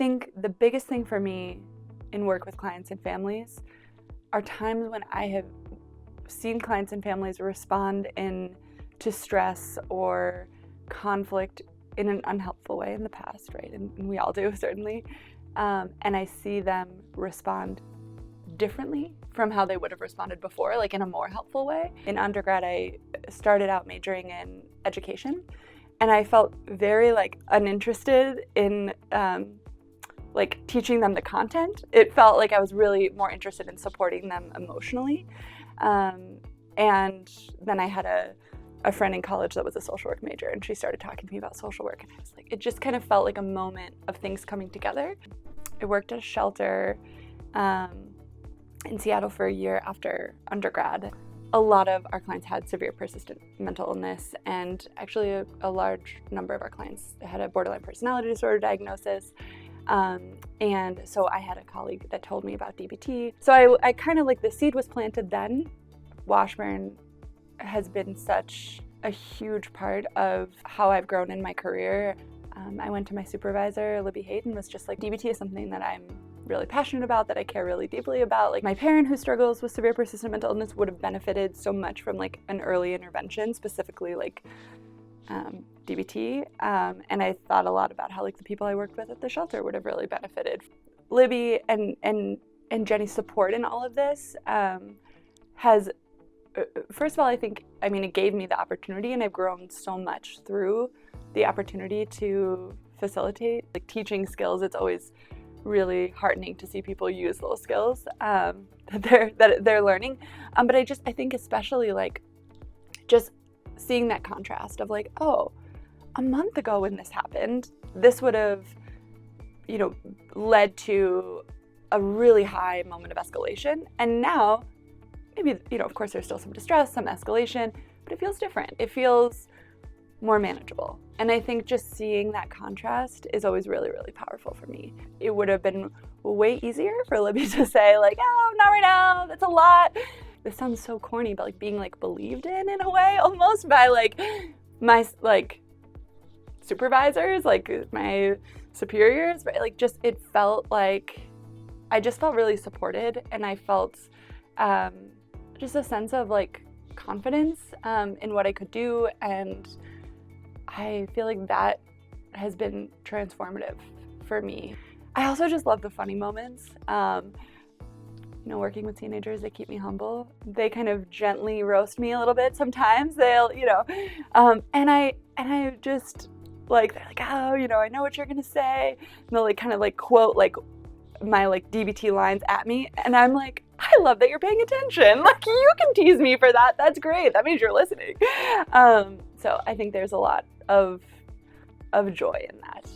think the biggest thing for me in work with clients and families are times when I have seen clients and families respond to stress or conflict in an unhelpful way in the past, right? And we all do, certainly. And I see them respond differently from how they would have responded before, like in a more helpful way. In undergrad, I started out majoring in education, and I felt very uninterested in teaching them the content. It felt like I was really more interested in supporting them emotionally. And then I had a friend in college that was a social work major, and she started talking to me about social work, and I was like, it just kind of felt like a moment of things coming together. I worked at a shelter in Seattle for a year after undergrad. A lot of our clients had severe persistent mental illness, and actually a large number of our clients had a borderline personality disorder diagnosis. And so I had a colleague that told me about DBT. So I kind of the seed was planted then. Washburn has been such a huge part of how I've grown in my career. I went to my supervisor, Libby Hayden, was just like, DBT is something that I'm really passionate about, that I care really deeply about. My parent, who struggles with severe persistent mental illness, would have benefited so much from an early intervention, specifically DBT. And I thought a lot about how the people I worked with at the shelter would have really benefited. Libby and Jenny's support in all of this has, first of all, it gave me the opportunity, and I've grown so much through the opportunity to facilitate teaching skills. It's always really heartening to see people use those skills that they're learning. But I think especially just seeing that contrast of oh, a month ago when this happened, this would have, led to a really high moment of escalation. And now, maybe, of course there's still some distress, some escalation, but it feels different. It feels more manageable. And I think just seeing that contrast is always really, really powerful for me. It would have been way easier for Libby to say oh, not right now, that's a lot. This sounds so corny, but being believed in a way, almost by my supervisors, my superiors, right? It felt I just felt really supported, and I felt just a sense of confidence in what I could do, and I feel that has been transformative for me. I also just love the funny moments. Working with teenagers, they keep me humble. They kind of gently roast me a little bit sometimes. They'll, and I just they're oh, I know what you're gonna say. And they'll kind of quote my DBT lines at me, and I'm I love that you're paying attention. You can tease me for that. That's great. That means you're listening. So I think there's a lot of joy in that.